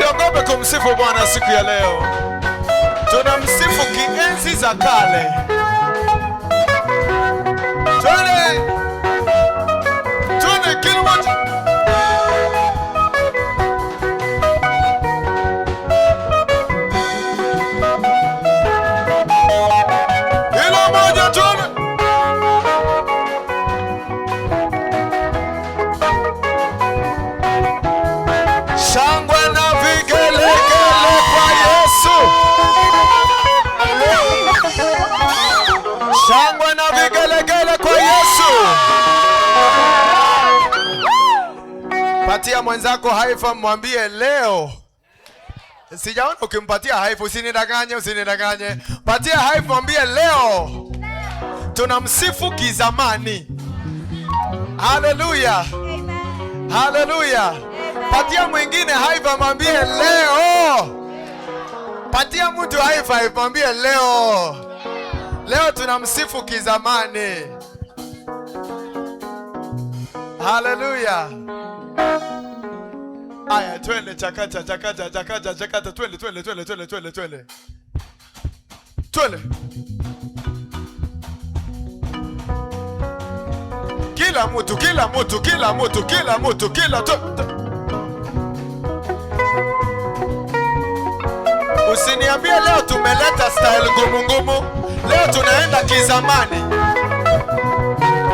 Usiogope kumsifu Bwana siku ya leo. Tunamsifu kienzi za kale. Twende kila moja. Kila moja twende. Shangwe na vigelegele kwa Yesu. Shangwe na vigelegele kwa Yesu. Patia mwenzako haifa, mwambie leo. Sijaona ukimpatia haifa, usinidanganye. Patia haifa, mwambie leo tunamsifu kizamani. Haleluya. Haleluya. Patia mwingine haifa, mwambie leo. Patia mtu haifa, mwambie leo. Leo tunamsifu kizamani. Haleluya. Aya, twende chakacha. Twende. Kila mtu. Usiniambie leo tumeleta style ngumu. Leo tunaenda kizamani.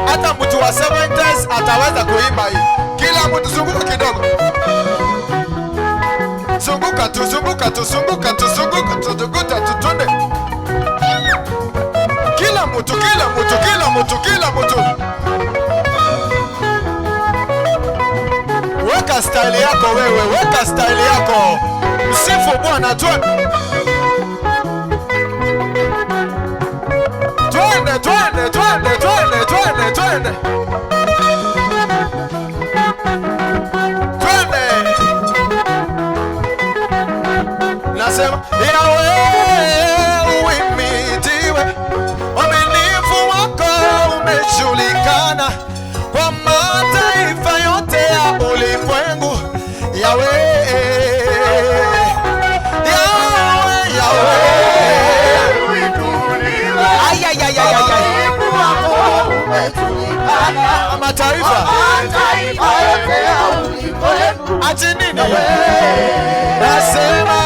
Hata mtu wa 70s ataweza kuimba hii. Kila mtu zunguka kidogo. Zunguka tu. Twende. Kila mtu. Weka style yako wewe, weka style yako. Msifu Bwana, twende. Nasema Yahweh uhimidiwe, uaminifu wako umejulikana kwa mataifa yote ya ulimwengu. Yahweh, mataifa yote ya ulimwengu. Ati nini? Nasema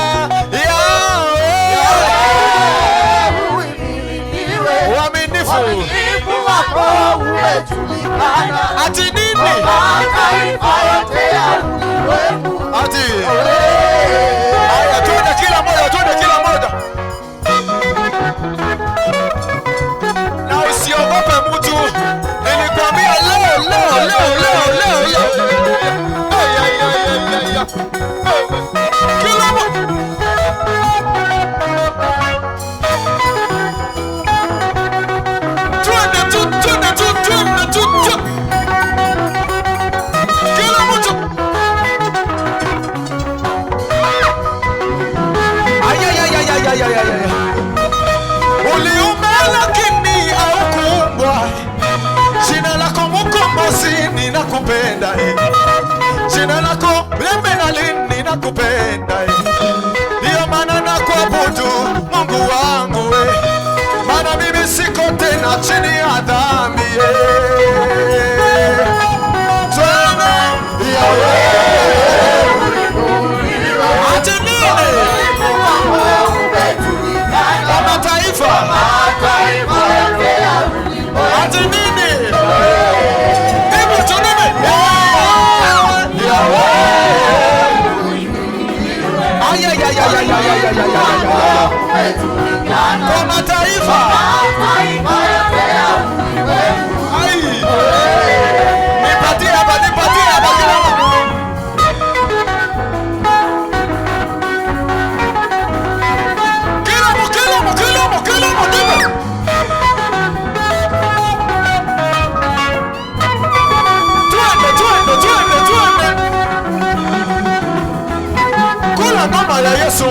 uaminifu wako umejulikana. Ati nini? Mataifa yote ya ulimwengu. Ati aya, twende kila moja. Na usiogope mtu. Nilikwambia leo. Kila moja. Kila mtu. Uliumba lakini haukuumbwa. Jina lako Mkombozi ninakupenda. Jina lako Mlemenali ninakupenda. Ndiyo maana nakuabudu Mungu wangu. Maana mimi siko tena chini ya dhambi. Twende Yahweh. Ati nini? Kwa mataifa. Ati nini? Hebu tunene. Kwa mataifa. Nipatie hapa kila mtu. Twende. Kula ngoma ya Yesu.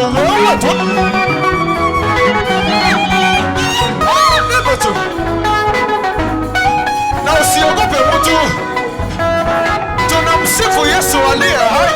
Na usiogope mtu. Tunamsifu Yesu aliye hai.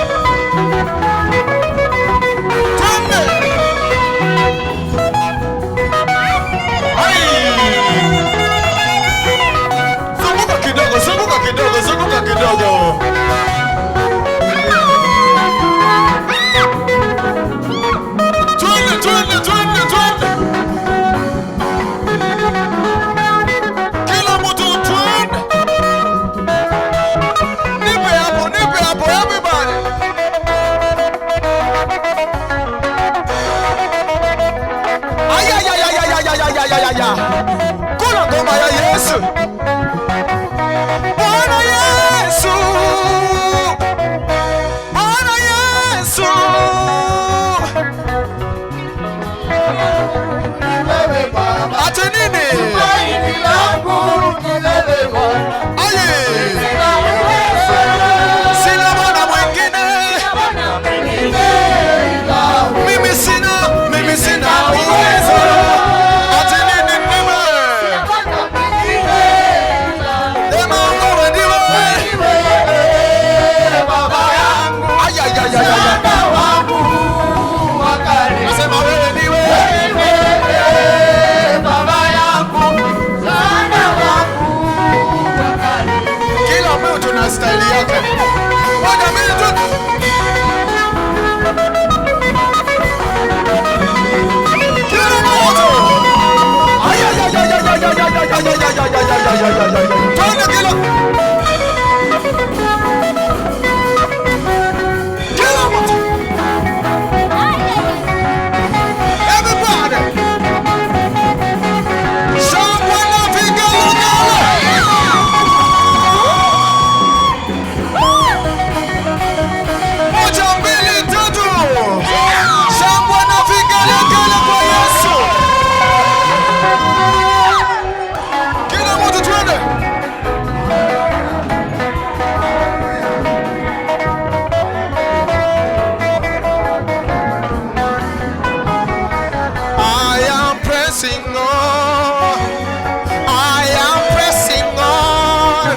Okay. Moja mbili tatu. Kila mmoja. Ay ay ay ay ay ay ay ay ay ay. Twende kila. Kila mmoja. Everybody. Shangwe na vigelegele. Moja mbili tatu. Shangwe na vigelegele kwa Yesu. Kila mmoja twende. I am pressing on. I am pressing on.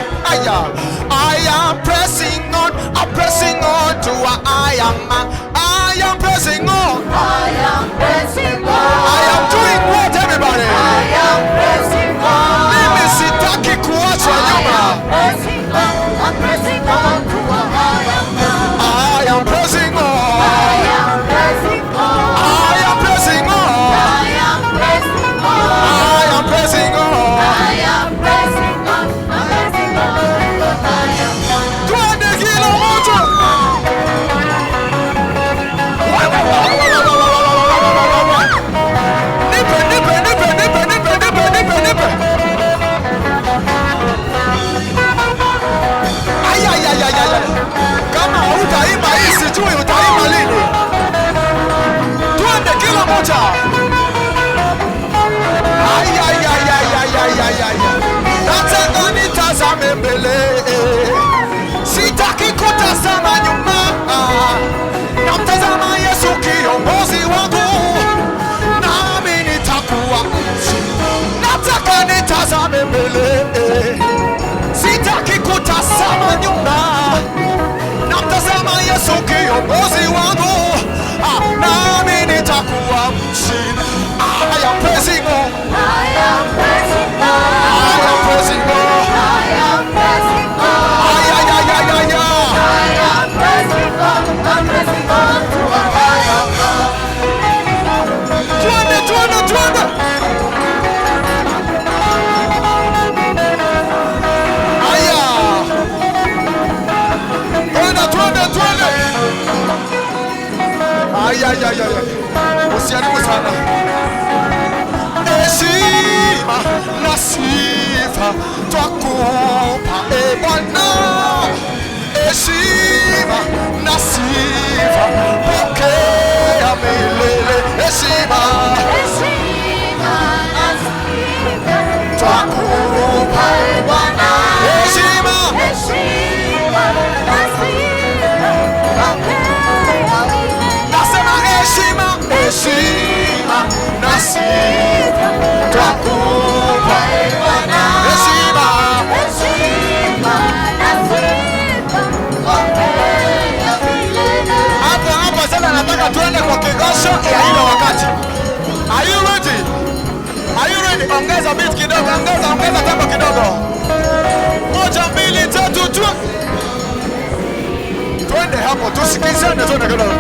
I am pressing on. I'm pressing on to where I am. I am pressing on. I am pressing on. I am doing what, everybody? I am pressing on. Mimi sitaki kuachwa nyuma. Pressing on. I'm pressing on to where I am now. I am pressing on. I am pressing on. I am pressing on. I am pressing on. I am pressing on. I am pressing on. I'm pressing on to where I am now. Twende kila mmoja. Nipe, nipe, nipe, nipe, nipe, nipe, nipe, nipe. Ay, ay, ay, ay, ay. Kama hutaimba hii sijui utaimba lini. Twende kila moja. Ay, ay, ay, ay, ay, ay, ay, ay. Nataka nitazame mbele. Sitaki kutazama nyuma. Namtazama Yesu kiongozi wangu. Nami nitakuwa mshindi. Nataka nitazame mbele. Sitaki kutazama nyuma. Namtazama Yesu kiongozi wangu. Nami nitakuwa mshindi. I am pressing on. I am pressing on. I am pressing on. I am pressing on. Ay, ay, ay, ay, ay, ay. I am pressing on. I'm pressing on to where I am now. Twende, twende, twende. Aya. Twende, twende, twende. Ay, ay, ay, ay. Usiharibu sana. Heshima na sifa twakupa, e Bwana. Heshima na sifa pokea milele. Heshima Heshima na sifa twakupa, Bwana. heshima. Heshima na sifa pokea milele. Nasema heshima, heshima na sifa twakupa, Bwana. heshima. Heshima na sifa pokea milele. Hapa sasa nataka tuende kwa kikosho ya ile wakati. Are you ready? Are you ready? Ongeza beat kidogo, ongeza tempo kidogo. Moja, mbili, tatu, twende hapo tusikizane, twende kidogo.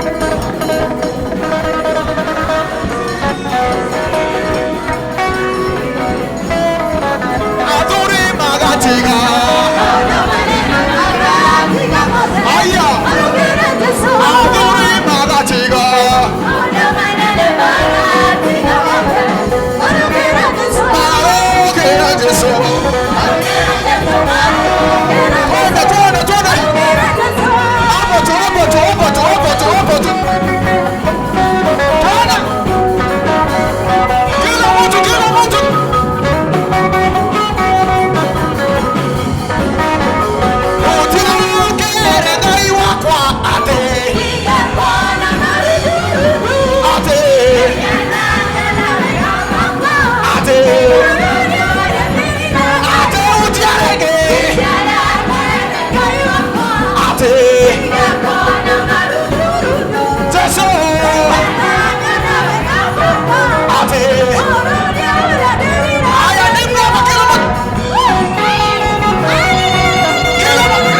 Adori magatiga. Aya. Adori magatiga. Maroke ya Yesu. Twende, twende, twende. Hapo tu, hapo tu, hapo tu, hapo tu, hapo tu. Twende. Kila mtu, kila mtu. Utikere ngai wakwa ate. Ate. Ate. Ate utiarege. Ate. Jesu. Ate. Aya ni mama kila mtu. Kila mtu.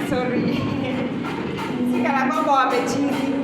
Sorry. Si kala mambo wamechini.